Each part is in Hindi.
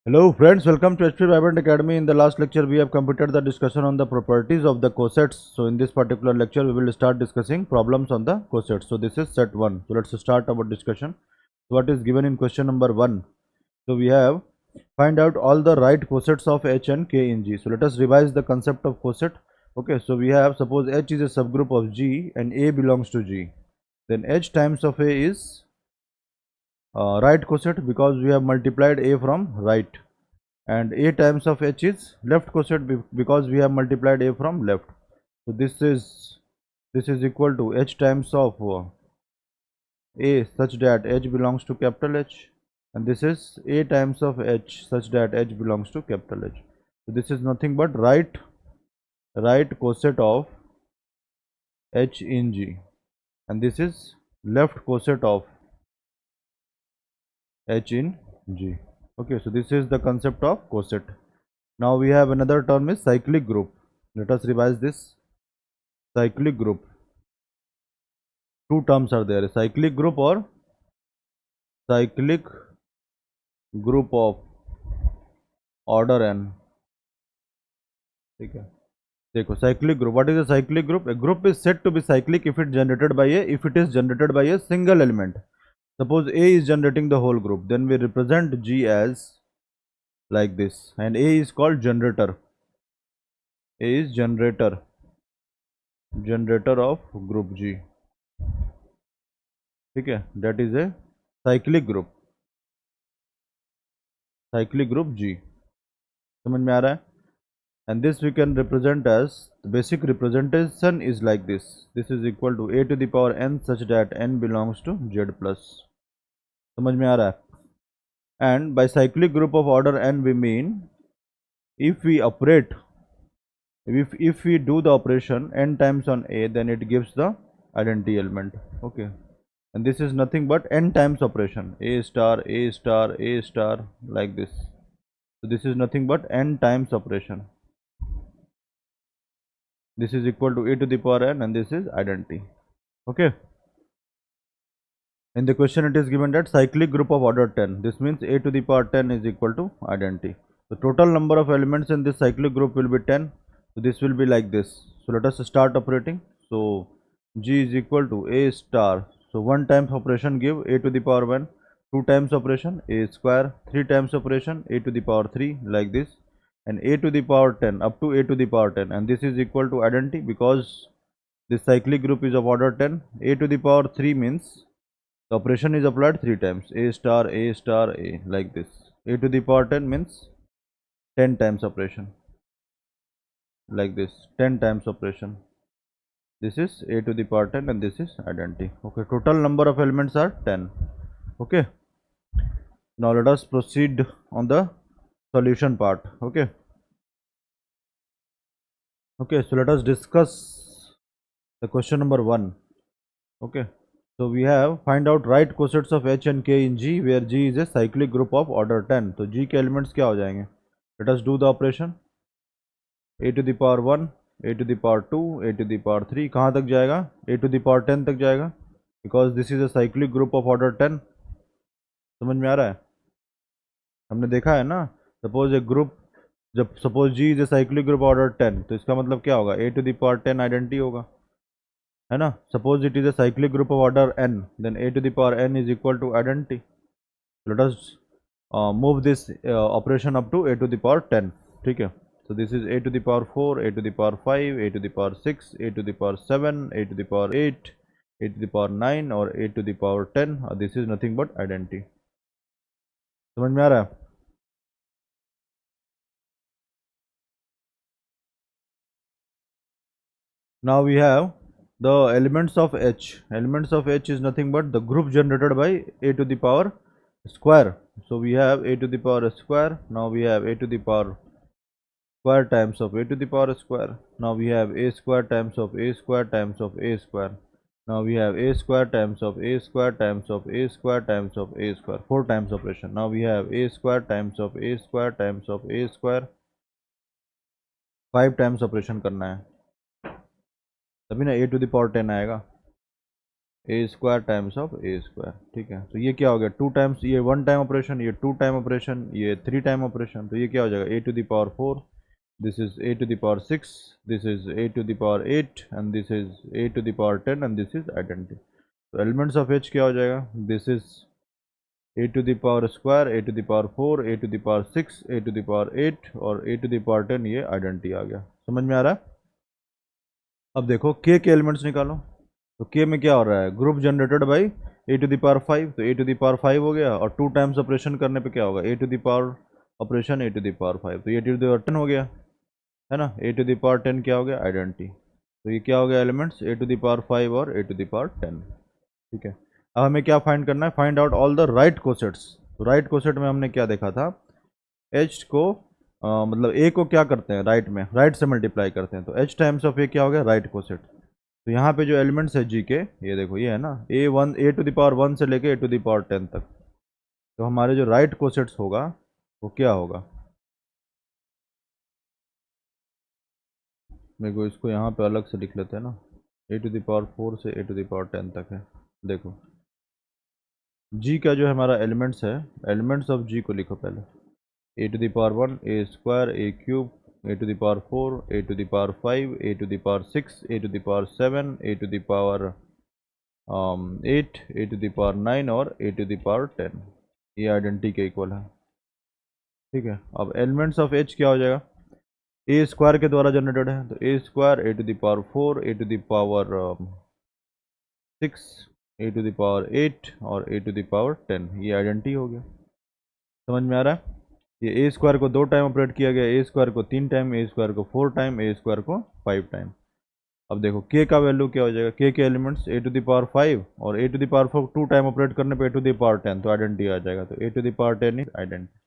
Hello friends, welcome to HP Vibrant Academy. In the last lecture, we have completed the discussion on the properties of the cosets. So in this particular lecture, we will start discussing problems on the cosets. So this is set 1. So let's start our discussion. So what is given in question number 1? So we have find out all the right cosets of H and K in G. So let us revise the concept of coset. Okay, so we have suppose H is a subgroup of G and A belongs to G. Then H times of A is right coset because we have multiplied A from right, and A times of H is left coset because we have multiplied A from left. So this is equal to H times of A such that H belongs to capital H, and this is A times of H such that H belongs to capital H. So this is nothing but right coset of H in G, and this is left coset of H in G. Okay, so this is the concept of coset. Now we have another term is cyclic group. Let us revise this. Cyclic group. Two terms are there, cyclic group or cyclic group of order n. ठीक है, देखो cyclic group. What is a cyclic group? A group is said to be cyclic if it is generated by a single element. Suppose A is generating the whole group, then we represent G as like this, and A is called generator. A is generator of group G. ठीक है, that is a cyclic group G. समझ में आ रहा है? And this we can represent as, the basic representation is like this. This is equal to A to the power n such that n belongs to Z plus. समझ में आ रहा है? And by cyclic group of order n we mean if we do the operation n times on A, then it gives the identity element. Okay, and this is nothing but n times operation, A star A star A star, like this. So this is nothing but n times operation. This is equal to A to the power n, and this is identity. Okay, in the question it is given that cyclic group of order 10. This means A to the power 10 is equal to identity. The total number of elements in this cyclic group will be 10. So this will be like this. So let us start operating. So G is equal to A star. So 1 times operation give A to the power 1, 2 times operation A square, 3 times operation A to the power 3, like this, and A to the power 10 up to A to the power 10, and this is equal to identity because this cyclic group is of order 10. A to the power 3 means the operation is applied 3 times, A star A star A, like this. A to the power 10 means 10 times operation, like this, 10 times operation. This is A to the power 10 and this is identity. Okay, total number of elements are 10. Okay, now let us proceed on the solution part. Okay, so let us discuss the question number 1. Okay, so we have find out right cosets of H and K in G, where G is a cyclic group of order 10. तो G के elements क्या हो जाएंगे? Let us do the operation. A to the power 1, A to the power 2, A to the power 3. कहाँ तक जाएगा? A to the power 10 तक जाएगा, because this is a cyclic group of order 10. समझ में आ रहा है? हमने देखा है ना, सपोज ए ग्रुप, जब suppose G is a cyclic group order 10, तो इसका मतलब क्या होगा? A to the power 10 identity होगा, है ना? Suppose it is a cyclic group of order n, then A to the power n is equal to identity. Let us move this operation up to A to the power 10. ठीक है, so this is A to the power 4, A to the power 5, A to the power 6, A to the power 7, A to the power 8, A to the power 9 or A to the power 10. This is nothing but identity. समझ में आ रहा है? Now we have the elements of H. Elements of H is nothing but the group generated by A to the power square. So we have A to the power square. Now we have A to the power square times of A to the power square. Now we have A square times of A square times of A square. Now we have A square times of A square times of A square times of A square. 4 times operation. Now we have A square times of A square times of A square. 5 times operation करना है, तभी ना A to the power 10 आएगा. A square times of A square, ठीक है। तो ये क्या हो गया, 2 टाइम्स, ये 1 टाइम ऑपरेशन, ये 2 टाइम ऑपरेशन, ये 3 टाइम ऑपरेशन, तो ये क्या हो जाएगा, A to the power 4, this is A to the power 6, this is A to the power 8 and this is A to the power 10 and this is identity. तो एलिमेंट्स ऑफ एच क्या हो जाएगा, this is A to the power square, A to the power 4, A to the power 6, A to the power 8 और ए टू द पावर 10, ये आइडेंटिटी आ गया। समझ में आ रहा है। अब देखो के एलिमेंट्स निकालो। तो के में क्या हो रहा है, group generated by A to the power 5, तो ए टू द पावर 5 हो गया, और 2 टाइम्स ऑपरेशन करने पे क्या होगा, A to the power operation A to the power 5, तो ए टू द पावर 10 हो गया, है ना। ए टू द पावर 10 क्या हो गया, आइडेंटिटी। तो ये क्या हो गया, elements A to the power 5 और ए टू द पावर 10, ठीक है। अब हमें क्या फाइंड करना है, find out all the right cosets. तो राइट कोसेट में हमने क्या देखा था, एच को मतलब ए को क्या करते हैं, राइट में राइट से मल्टीप्लाई करते हैं, तो एच टाइम्स ऑफ ए क्या हो गया, राइट कोसेट। तो यहाँ पे जो एलिमेंट्स है जी के, ये देखो ये है ना, ए टू द पावर 1 से लेके ए टू द पावर 10 तक। तो हमारे जो राइट कोसेट्स होगा वो क्या होगा, मेरे को इसको यहाँ पे अलग से लिख लेते हैं ना, ए टू द पावर 4 से ए टू द पावर 10 तक है। देखो जी का जो हमारा एलिमेंट्स है, एलिमेंट्स ऑफ जी को लिखो पहले, A to the power 1, A square, A cube, A to the power 4, A to the power 5, A to the power 6, A to the power 7, A to the power 8, A to the power 9 और ए टू द पावर 10, ये आइडेंटिटी के इक्वल है, ठीक है। अब एलिमेंट्स ऑफ एच क्या हो जाएगा, ए स्क्वायर के द्वारा जनरेटेड है, तो A square, A to the power 4, A to the power 6, A to the power 8 और ए टू द पावर 10, ये आइडेंटिटी हो गया। समझ में आ रहा है। ये ए स्क्वायर को 2 टाइम ऑपरेट किया गया, ए स्क्वायर को 3 टाइम, ए स्क्वायर को 4 टाइम, ए स्क्वायर को 5 टाइम। अब देखो के का वैल्यू क्या हो जाएगा, K elements A to the power 5 और A to the power 4 2 time operate करने पे ए टू द पावर 10, तो आइडेंटिटी आ जाएगा, तो A to the power 10 is identity.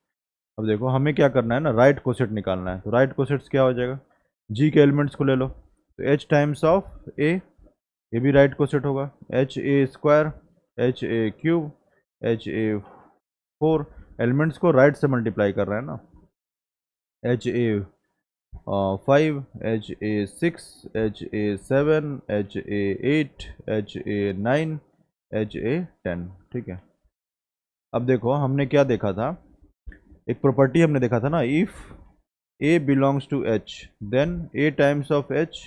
अब देखो हमें क्या करना है ना, राइट कोसेट निकालना है, तो राइट कोसेट्स क्या हो जाएगा, जी के एलिमेंट्स को ले लो, तो एच टाइम्स ऑफ ए, ये भी राइट कोसेट होगा, H A square, H A cube, H A 4, elements को राइट से मल्टीप्लाई कर रहे हैं ना, H A 5, H A 6, H A 7, H A 8, H A 9, H A 10, ठीक है। अब देखो हमने क्या देखा था, एक प्रॉपर्टी हमने देखा था ना, if A belongs to H then A times of H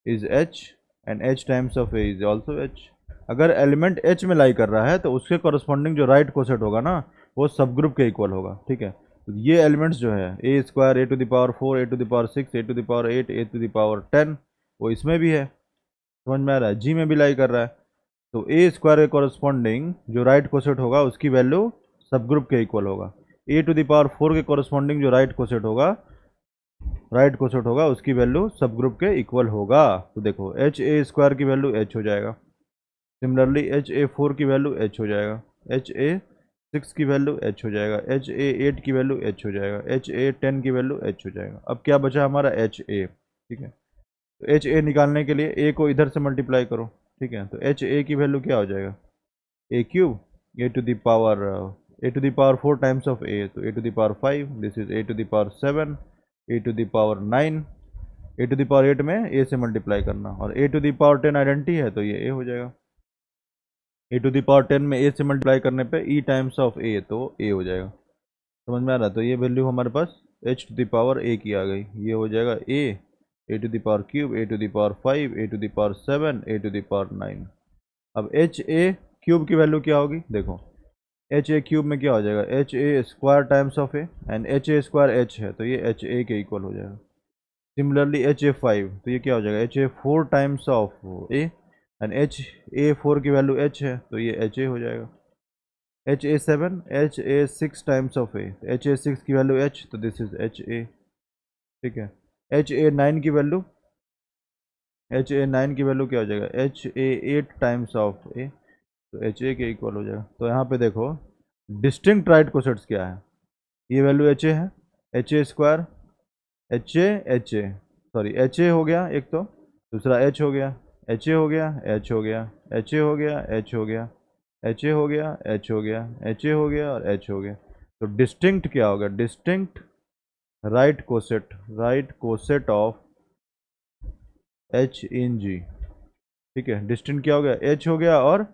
is H and H times of A is also H. अगर एलिमेंट एच में लाई कर रहा है तो उसके कॉरस्पॉन्डिंग जो राइट कोसेट होगा ना, वो सब ग्रुप के इक्वल होगा, ठीक है। तो ये एलिमेंट्स जो है, A square, A to the power 4, A to the power 6, A to the power 8, A to the power 10, वो इसमें भी है। समझ में आ रहा है, जी में भी लाई कर रहा है। तो ए स्क्वायर के कॉरस्पॉन्डिंग जो राइट कोसेट होगा उसकी वैल्यू सब ग्रुप के इक्वल होगा। ए टू द पावर 4 के कॉरस्पॉन्डिंग जो राइट कोसेट होगा उसकी वैल्यू सब ग्रुप के इक्वल होगा। तो देखो एच ए स्क्वायर की वैल्यू एच हो जाएगा, सिमिलरली एच ए 4 की वैल्यू एच हो जाएगा, एच ए 6 की वैल्यू एच हो जाएगा, एच ए 8 की वैल्यू एच हो जाएगा, एच ए 10 की वैल्यू एच हो जाएगा। अब क्या बचा हमारा, एच ए, ठीक है। तो एच ए निकालने के लिए ए को इधर से मल्टीप्लाई करो, ठीक है। तो एच ए की वैल्यू क्या हो जाएगा, A cube, A to the power 4 times of A, तो A to the power 5, this is A to the power 7, A to the power 9, A to the power 8 में ए से मल्टीप्लाई करना, और A to the power 10 identity है तो ये ए हो जाएगा। ए टू द पावर 10 में ए से मल्टीप्लाई करने पे ई टाइम्स ऑफ ए, तो ए हो जाएगा। समझ में आ रहा है। तो ये वैल्यू हमारे पास H to the power A की आ गई, ये हो जाएगा A to the power cube, A to the power 5, A to the power 7, A to the power 9। अब एच ए क्यूब की वैल्यू क्या होगी, देखो एच ए क्यूब में क्या हो जाएगा, H A square times of A, and H A square H है तो ये एच ए के इक्वल हो जाएगा। सिमिलरली एच ए 5, तो ये क्या हो जाएगा, H A 4 times of A, and H A 4 की वैल्यू एच है तो ये एच ए हो जाएगा। H A 7, H A 6 times of A, H ए 6 की वैल्यू एच, तो दिस इज एच ए, ठीक है। एच ए 9 की वैल्यू, एच ए 9 की वैल्यू क्या हो जाएगा, H A 8 times of A, तो एच ए के इक्वल हो जाएगा। तो यहाँ पे देखो डिस्टिंक्ट राइट कोसेट्स क्या है, ये वैल्यू एच ए है, H A square, H A sorry H A हो गया एक, तो दूसरा एच हो गया, एच ए हो गया, एच हो गया, एच ए हो गया, एच हो गया, एच ए हो गया, एच हो गया, एच ए हो गया और एच हो गया। तो डिस्टिंक्ट क्या होगा, distinct right coset of H in G, ठीक है, डिस्टिंक्ट क्या हो गया, एच हो गया और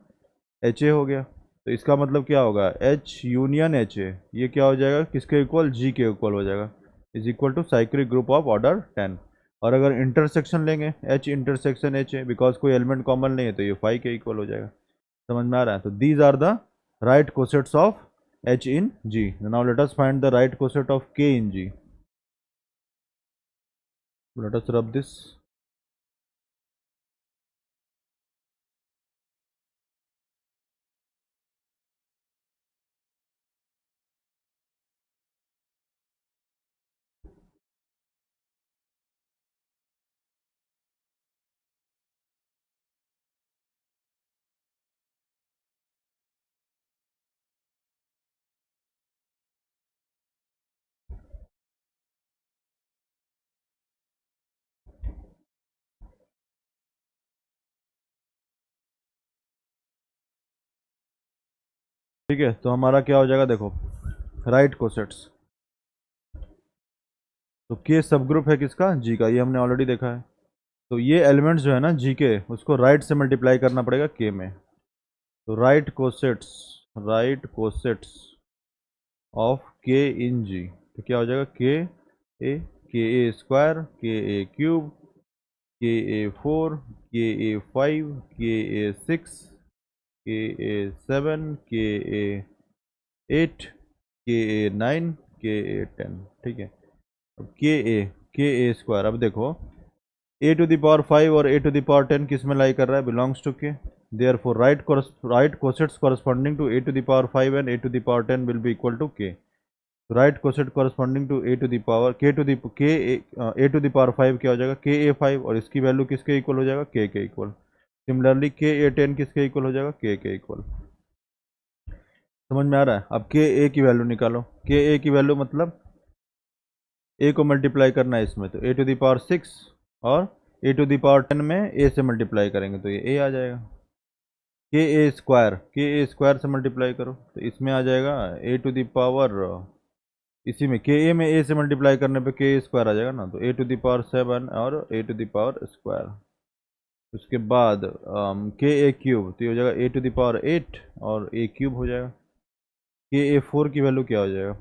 एच ए हो गया। तो इसका मतलब क्या होगा, एच यूनियन एच ए, ये क्या हो जाएगा, किसके इक्वल, जी के इक्वल हो जाएगा, is equal to cyclic group of order 10। और अगर इंटरसेक्शन लेंगे, H intersection H A, because कोई एलिमेंट कॉमन नहीं है, तो ये 5 के इक्वल हो जाएगा। समझ में आ रहा है? तो these are the right cosets of H in G. Now let us find the right coset of K in ji. Let us rub this. ठीक है, तो हमारा क्या हो जाएगा, देखो राइट कोसेट्स, तो के सब ग्रुप है किसका, जी का, ये हमने ऑलरेडी देखा है। तो ये एलिमेंट्स जो है ना जी के, उसको राइट से मल्टीप्लाई करना पड़ेगा के में। तो right cosets of K in जी, तो क्या हो जाएगा, के ए स्क्वायर, के ए क्यूब, के ए 4, के ए 5, के ए 6, के ए 7, के ए 8, के ए 9, के ए 10। ठीक है, अब के ए स्क्वायर, अब देखो ए टू द पावर 5 और ए टू द पावर 10 किस में लाई कर रहा है, belongs to K. There four right cosets corresponding to A to the power 5 and A to the power 10 will be equal to K. Right coset corresponding to A to the power K to the K A to the power 5 क्या हो जाएगा, के ए 5, और इसकी वैल्यू किसके इक्वल हो जाएगा, के इक्वल। सिमिलरली के ए 10 किसके इक्वल हो जाएगा, के इक्वल। समझ में आ रहा है? अब के ए की वैल्यू निकालो, के ए की वैल्यू मतलब ए को मल्टीप्लाई करना है इसमें, तो ए टू द पावर 6 और ए टू द पावर 10 में ए से मल्टीप्लाई करेंगे तो ये ए आ जाएगा। के ए स्क्वायर से मल्टीप्लाई करो तो इसमें आ जाएगा ए टू द पावर, इसी में के ए में ए से मल्टीप्लाई करने पे के ए स्क्वायर आ जाएगा ना, तो ए टू द पावर 7 और A to the power square. उसके बाद के ए क्यूब, तो ये हो जाएगा ए टू द पावर 8 और ए क्यूब हो जाएगा। के ए 4 की वैल्यू क्या हो जाएगा,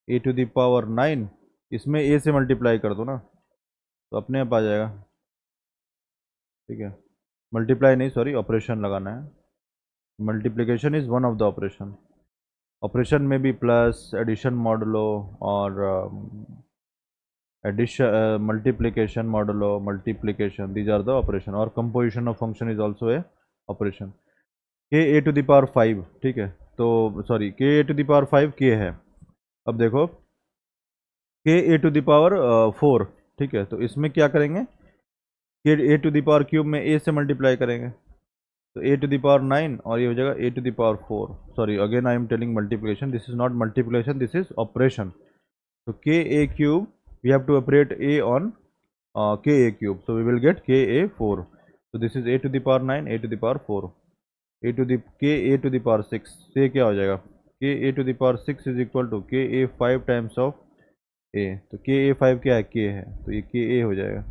ए टू द पावर 9, इसमें ए से मल्टीप्लाई कर दो ना तो अपने आप आ जाएगा। ठीक है, मल्टीप्लाई नहीं, सॉरी, ऑपरेशन लगाना है। Multiplication is one of the operation. Operation में भी प्लस, एडिशन मॉडुलो और addition, multiplication modulo, multiplication, these are the operation. और composition of function is also a operation. K A to the power 5, ठीक है, तो सॉरी, के ए टू द पावर 5 के है। अब देखो के ए टू द पावर 4, ठीक है, तो इसमें क्या करेंगे, के A to the power cube में ए से मल्टीप्लाई करेंगे तो ए टू द पावर 9 और ये हो जाएगा A to the power 4। Sorry, again I am telling multiplication, this is not multiplication, this is operation. तो K A cube, we have to operate A on K A cube, so we will get के A 4। so this is a to the power 9, a to the power 4, a to the k a to the power 6 से क्या हो जाएगा, k a to the power 6 is equal to k a 5 times of a। तो k a 5 क्या है, k है, तो ये k a हो जाएगा।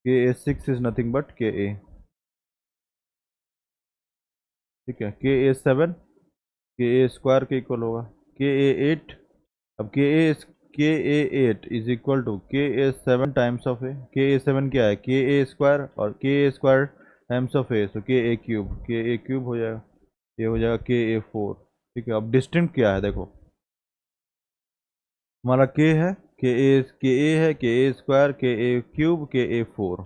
k a 6 is nothing but k a। ठीक है, k a 7 k a square के इक्वल होगा, k a 8, अब के ए 8 इज इक्वल टू के ए 7 टाइम्स ऑफ ए। के ए 7 क्या है, के ए स्क्वायर, और के ए स्क्वायर टाइम्स ऑफ ए, सो के ए क्यूब हो जाएगा, ये हो जाएगा के ए 4। ठीक है, अब डिस्टिंक्ट क्या है, देखो हमारा के है, के ए है, के ए स्क्वायर, के ए क्यूब, के ए 4।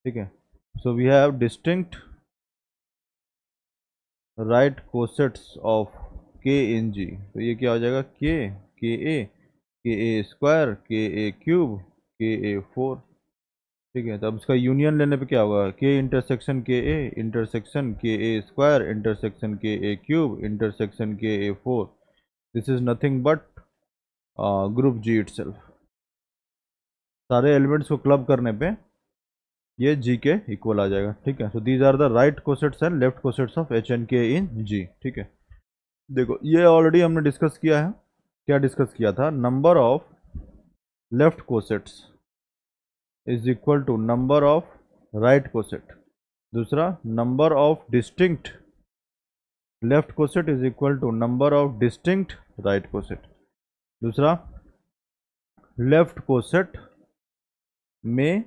ठीक है, so we have distinct right cosets of K in जी। तो ये क्या हो जाएगा, के ए स्क्वायर, के ए क्यूब, के ए 4। ठीक है, तो अब इसका यूनियन लेने पे क्या होगा, के intersection K A square intersection K A cube intersection K A 4। This is nothing but group G itself. सारे एलिमेंट्स को क्लब करने पे ये जी के इक्वल आ जाएगा। ठीक है, तो these are the right cosets and left cosets of H and K in G. ठीक है, देखो ये ऑलरेडी हमने डिस्कस किया है। क्या डिस्कस किया था, number of left cosets is equal to number of right coset. दूसरा number of distinct left coset is equal to number of distinct right coset. दूसरा लेफ्ट कोसेट में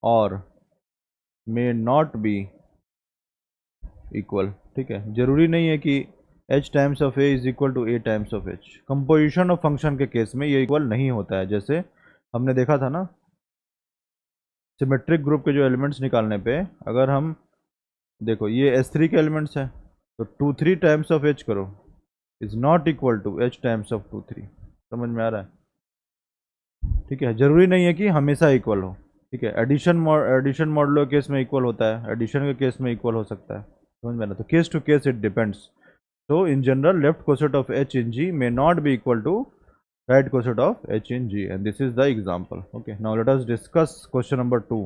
और मे नॉट बी इक्वल। ठीक है, जरूरी नहीं है कि h times of a is equal to a times of h। Composition of function के केस में ये इक्वल नहीं होता है। जैसे हमने देखा था ना, सिमेट्रिक ग्रुप के जो एलिमेंट्स निकालने पे अगर हम देखो ये S3 के एलिमेंट्स हैं तो 2 3 टाइम्स ऑफ h करो is not equal to h times of 2 3। समझ में आ रहा है? ठीक है, जरूरी नहीं है कि हमेशा इक्वल हो। ठीक है, एडिशन मॉडुलो केस में इक्वल होता है, एडिशन के केस में इक्वल हो सकता है। समझ में ना? तो case to case it depends. So in general, left coset of h in G may not be equal to right coset of h in G, and this is the example. Okay, now let us discuss question number 2.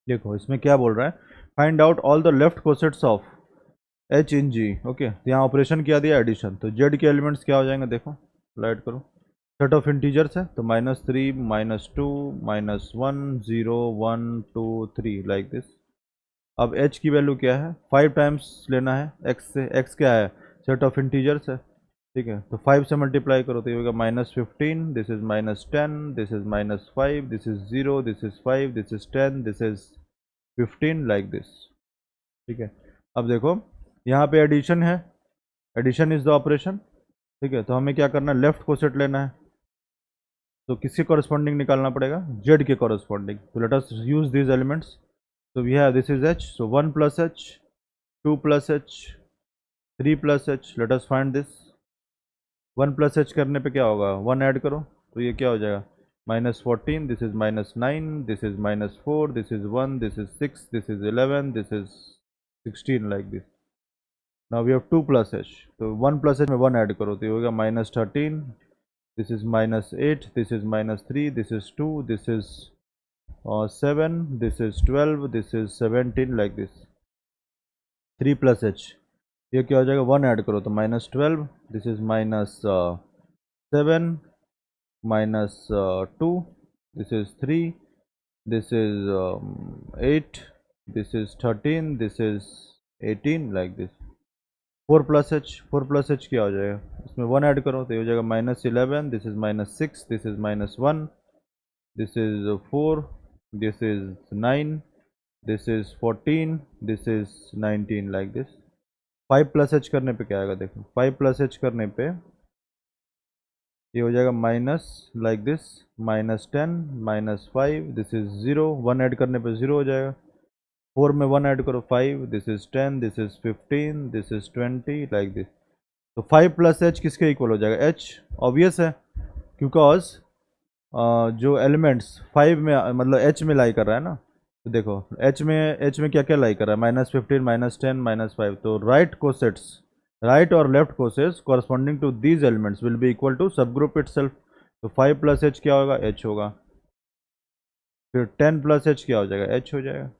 देखो इसमें क्या बोल रहा है, find out all the left cosets of h in G. Okay, यहाँ ऑपरेशन किया दिया एडिशन, तो z के एलिमेंट्स क्या हो जाएंगे देखो, लाइट करो। सेट ऑफ इंटीजर्स है तो -3 -2 -1 0 1 2 3 लाइक दिस। अब h की वैल्यू क्या है, 5 टाइम्स लेना है x से। x क्या है, सेट ऑफ इंटीजर्स है। ठीक है, तो 5 से मल्टीप्लाई करो तो ये होगा -15, this is -10, this is -5, this is 0, this is 5, this is 10, this is 15 like this. ठीक है, अब देखो यहाँ पे एडिशन है, एडिशन इज द ऑपरेशन। ठीक है, तो हमें क्या करना है, लेफ्ट कोसेट लेना है, तो किसके कॉरस्पॉन्डिंग निकालना पड़ेगा, z के कॉरस्पॉन्डिंग। तो let us use these elements. So we have this is h, so 1 plus h, 2 plus h, 3 plus h. Let us find this. 1 plus h करने पे क्या होगा, 1 ऐड करो तो ये क्या हो जाएगा, -14, this is -9, this is -4, this is 1, this is 6, this is 11, this is 16 like this. Now we have 2 plus h, तो 1 plus h में 1 ऐड करो तो ये होगा -13, this is -8, this is -3, this is 2, this is 7, this is 12, this is 17 like this. 3 plus h, ये क्या हो जाएगा, 1 ऐड करो तो -12, this is -7 -2, this is 3, this is 8, this is 13, this is 18 like this. 4 plus h क्या हो जाएगा, इसमें 1 ऐड करो तो ये हो जाएगा -11, this is -6, this is -1, this is 4, this is 9, this is 14, this is 19 like this. 5 plus h करने पे क्या आएगा देखो, 5 plus h करने पे ये हो जाएगा minus like this, -10 -5, this is 0, 1 add करने पे 0 हो जाएगा। 4 में 1 ऐड करो 5, this is 10, this is 15, this is 20 like this. तो 5 plus h किसके इक्वल हो जाएगा, h। ऑब्वियस है, बिकॉज जो एलिमेंट्स 5 में मतलब h में लाई कर रहा है ना, तो देखो h में क्या क्या लाई कर रहा है, -15 -10 -5। तो राइट कोसेट्स, राइट और left cosets corresponding to these elements will be equal to subgroup itself. तो 5 plus h क्या होगा, h होगा। फिर 10 plus h क्या हो जाएगा, h हो जाएगा।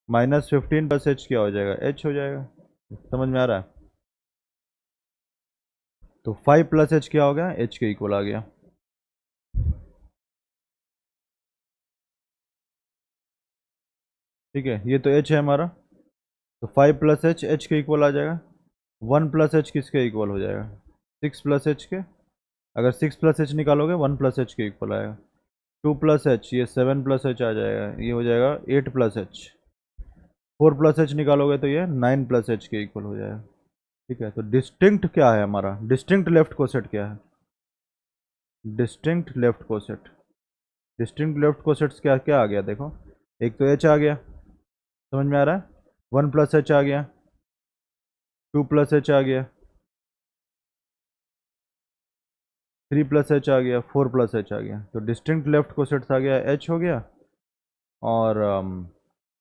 -15 plus h क्या हो जाएगा, h हो जाएगा। समझ में आ रहा है? तो 5 plus h क्या हो गया, h के इक्वल आ गया। ठीक है, ये तो h है हमारा, तो 5 plus h h के इक्वल आ जाएगा। 1 plus h किसके इक्वल हो जाएगा, 6 plus h के। अगर 6 plus h निकालोगे 1 plus h के इक्वल आएगा। 2 plus h, ये 7 plus h आ जाएगा, ये हो जाएगा 8 plus h। 4 plus h निकालोगे तो ये 9 plus h के इक्वल हो जाएगा। ठीक है, तो डिस्टिंक्ट क्या है हमारा, डिस्टिंक्ट लेफ्ट कोसेट क्या है, distinct left coset. Distinct left cosets क्या क्या आ गया देखो, एक तो h आ गया, समझ में आ रहा है, 1 plus h आ गया, 2 plus h आ गया, 3 plus h आ गया, 4 plus h आ गया। तो डिस्टिंक्ट लेफ्ट कोसेट्स आ गया, h हो गया, और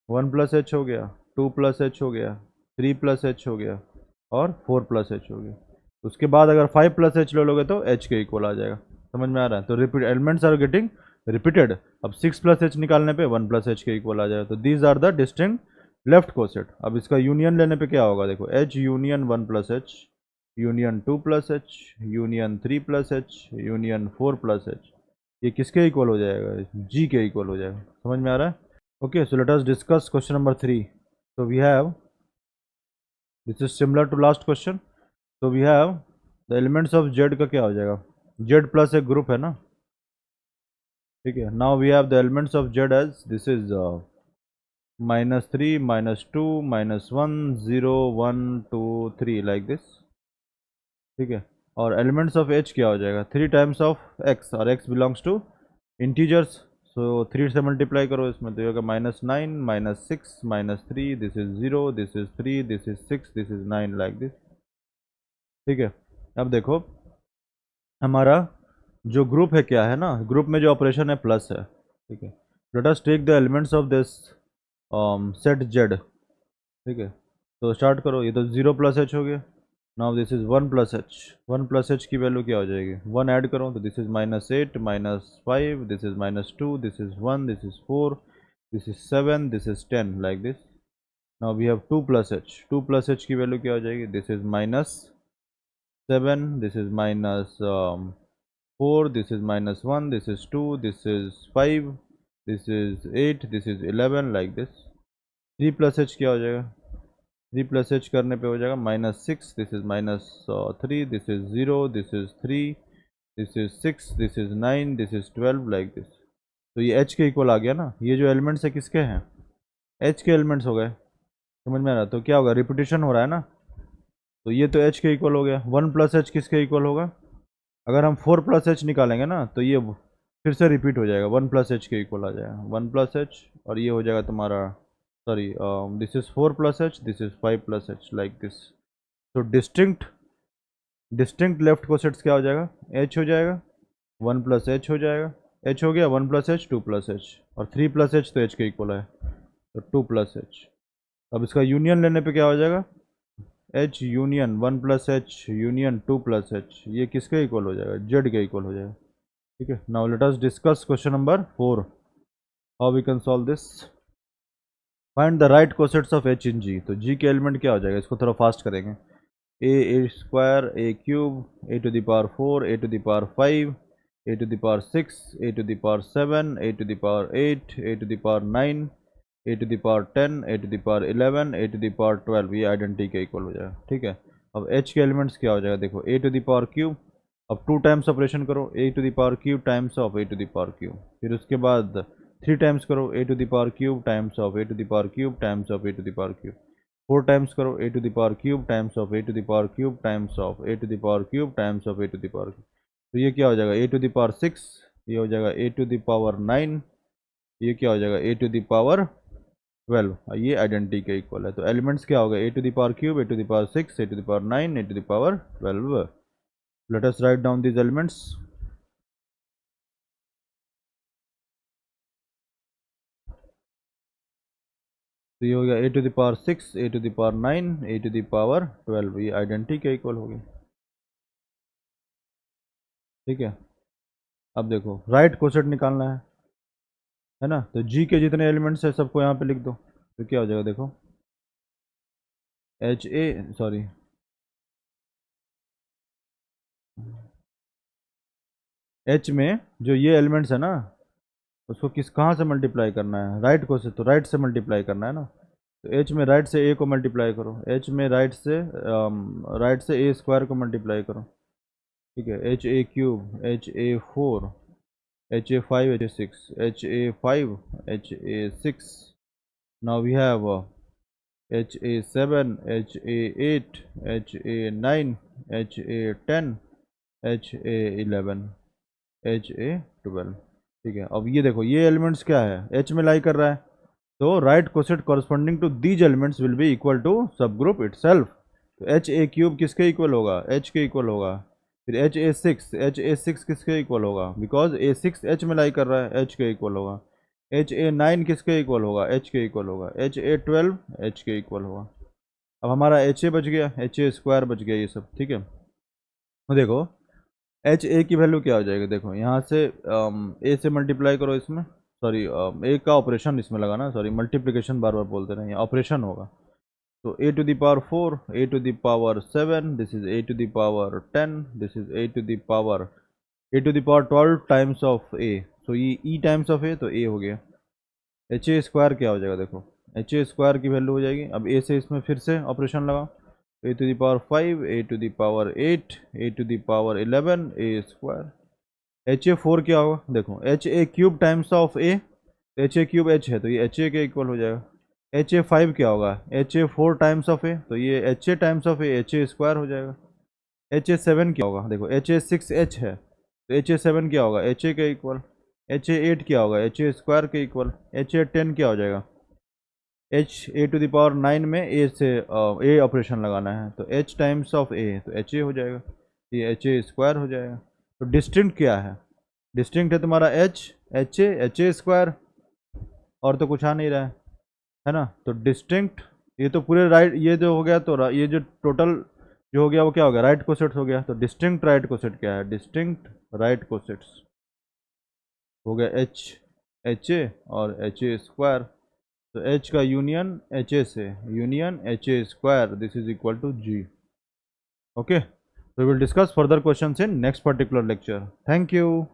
1 plus h हो गया, 2 plus h हो गया, 3 plus h हो गया, और 4 plus h हो गया। उसके बाद अगर 5 plus h ले लोगे तो h के इक्वल आ जाएगा। समझ में आ रहा है? तो repeat elements are getting repeated. अब 6 plus h निकालने पे 1 plus h के इक्वल आ जाएगा। तो these are the distinct left coset. अब इसका यूनियन लेने पे क्या होगा देखो, h union 1 plus h, union 2 plus h, union 3 plus h, union 4 plus h, ये किसके इक्वल हो जाएगा, g के इक्वल हो जाएगा। समझ में आ रहा है? Okay, so let us discuss question number 3. So we have, this is similar to last question. So we have the elements of Z का क्या हो जाएगा, Z plus एक group है ना, ठीक है. Now we have the elements of Z as this is -3, -2, -1, 0, 1, 2, 3 like this, ठीक है. और elements of H क्या हो जाएगा, 3 times of X और X belongs to integers. सो 3 से मल्टीप्लाई करो इसमें तो ये होगा -9, -6, -3, this is 0, this is 3, this is 6, this is 9 like this, ठीक है. अब देखो हमारा जो ग्रुप है क्या है ना, ग्रुप में जो ऑपरेशन है प्लस है, ठीक है. Let us take the elements of this set Z, ठीक है. तो स्टार्ट करो, ये तो 0 + h हो गया. Now this is 1 + h, 1 + h की वैल्यू क्या हो जाएगी, 1 ऐड करो तो this is -8, -5, this is -2, this is 1, this is 4, this is 7, this is 10 like this. Now we have 2 + h, 2 + h की वैल्यू क्या हो जाएगी, this is -7, this is -4, this is -1, this is 2, this is 5, this is 8, this is 11 like this. 3 + h क्या हो जाएगा, 3 + h करने पे हो जाएगा -6, this is -3, this is 0, this is 3, this is 6, this is 9, this is 12 like this. तो ये h के इक्वल आ गया ना, ये जो एलिमेंट्स है किसके हैं, h के एलिमेंट्स हो गए, समझ में आ रहा. तो क्या होगा, रिपीटेशन हो रहा है ना, तो ये तो h के इक्वल हो गया. 1 + h किसके इक्वल होगा, अगर हम 4 + h निकालेंगे ना तो ये फिर से रिपीट हो जाएगा, 1 + h के इक्वल आ जाएगा, 1 + h और ये हो जाएगा तुम्हारा, sorry this is 4 + h, this is 5 + h like this. तो डिस्टिंक्ट लेफ्ट कोसेट्स क्या हो जाएगा, h हो जाएगा, 1 + h हो जाएगा, h हो गया, 1 + h, 2 + h और 3 + h तो h के इक्वल है, तो 2 + h. अब इसका यूनियन लेने पे क्या हो जाएगा, h union 1 + h union 2 + h, ये किसके इक्वल हो जाएगा, z के इक्वल हो जाएगा, ठीक है. Now let us discuss question number 4, how we can solve this. Find the right cosets of h in g. तो g के एलिमेंट क्या हो जाएगा, इसको थोड़ा फास्ट करेंगे. a² a³ a⁴ a⁵ a⁴ 6 a⁴ 7 a⁴ 8 a⁴ 9 a⁴ 10 a⁴ 11 a⁴ 12, ये आइडेंटिटी के इक्वल हो जाएगा, ठीक है. अब h के एलिमेंट्स क्या हो जाएगा, देखो a⁴, अब 2 टाइम्स ऑपरेशन करो, a⁴ टाइम्स ऑफ a⁴, फिर उसके बाद 3 टाइम्स करो a⁴ times of a⁴ times of a⁴, 4 times करो a⁴ times of a⁴ times of a⁴ times of a⁴, तो ये क्या हो जाएगा a⁴ 6, ये हो जाएगा a⁴ 9, ये क्या हो जाएगा a⁴ 12, ये आइडेंटिटी के इक्वल है. तो एलिमेंट्स क्या होगा, a⁴ a⁴ 6 a⁴ 9 a⁴ 12. Let us write down these elements. तो ये हो गया a⁴ 6 a⁴ 9 a⁴ 12, ये आइडेंटिटी के इक्वल हो गया, ठीक है. अब देखो राइट कोसेट निकालना है ना, तो जी के जितने एलिमेंट्स है सबको यहाँ पे लिख दो, तो क्या हो जाएगा, देखो एच ए सॉरी एच में जो ये एलिमेंट्स है ना, उसको किस कहाँ से मल्टीप्लाई करना है, राइट को से, तो राइट से मल्टीप्लाई करना है ना. तो एच में राइट से ए को मल्टीप्लाई करो, एच में राइट से a² को मल्टीप्लाई करो, ठीक है. ha³ ha⁴ ha⁵ ha⁵ ha⁵ now we have ha⁴ ha⁴ ha⁴ ha⁴ ha⁴ ha⁴, ठीक है. अब ये देखो ये एलिमेंट्स क्या है, एच में लाई कर रहा है, तो right coset corresponding to these elements will be equal to subgroup itself. तो ha³ किसके इक्वल होगा, h के इक्वल होगा. फिर ha⁵ किसके इक्वल होगा, बिकॉज a6 h में लाई कर रहा है, h के इक्वल होगा. ha⁹ किसके इक्वल होगा, h के इक्वल होगा. ha⁴ h के इक्वल होगा. अब हमारा ha बच गया, ha² बच गया, ये सब ठीक है. तो देखो एच ए की वैल्यू क्या हो जाएगी, देखो यहाँ से ए से मल्टीप्लाई करो इसमें, सॉरी ए का ऑपरेशन इसमें लगाना, सॉरी मल्टीप्लिकेशन बार बार बोलते रहे, ऑपरेशन होगा. तो a⁴ a⁴ 7, this is a⁴ 10, this is a⁴ 12 times of A, so ये e टाइम्स ऑफ ए, तो ए हो गया. एच ए स्क्वायर क्या हो जाएगा, देखो एच ए स्क्वायर की वैल्यू हो जाएगी। अब ए से इसमें फिर से ऑपरेशन लगाओ, A to the power 5, A to the power 8, A to the power 11 A square. H A 4 क्या होगा, देखो H A cube times of A, H A cube H है तो ये एच ए के इक्वल हो जाएगा। एच ए 5 क्या होगा, H A 4 times of A, तो ये H A times of A H A square हो जाएगा। एच ए 7 क्या होगा, देखो एच ए 6 एच है तो एच ए 7 क्या होगा, एच ए के इक्वल। एच ए 8 क्या होगा, एच ए स्क्वायर के इक्वल। एच ए 10 क्या हो जाएगा, H A to the power 9 में ए से ए ऑपरेशन लगाना है तो एच टाइम्स ऑफ ए तो एच ए हो जाएगा, ये एच ए स्क्वायर हो जाएगा। तो डिस्टिंक्ट क्या है, डिस्टिंक्ट है तुम्हारा एच ए स्क्वायर, और तो कुछ आ नहीं रहा है ना। तो डिस्टिंक्ट ये तो पूरे राइट, ये जो हो गया तो ये जो टोटल जो हो गया वो क्या हो गया, राइट कोसेट्स हो गया। तो डिस्टिंक्ट राइट कोसेट क्या है, डिस्टिंक्ट राइट कोसेट्स हो गया एच ए और एच ए स्क्वायर। तो एच का यूनियन एच ए से, union H A square, this is equal to G. Okay, we will discuss further questions in next particular lecture. Thank you.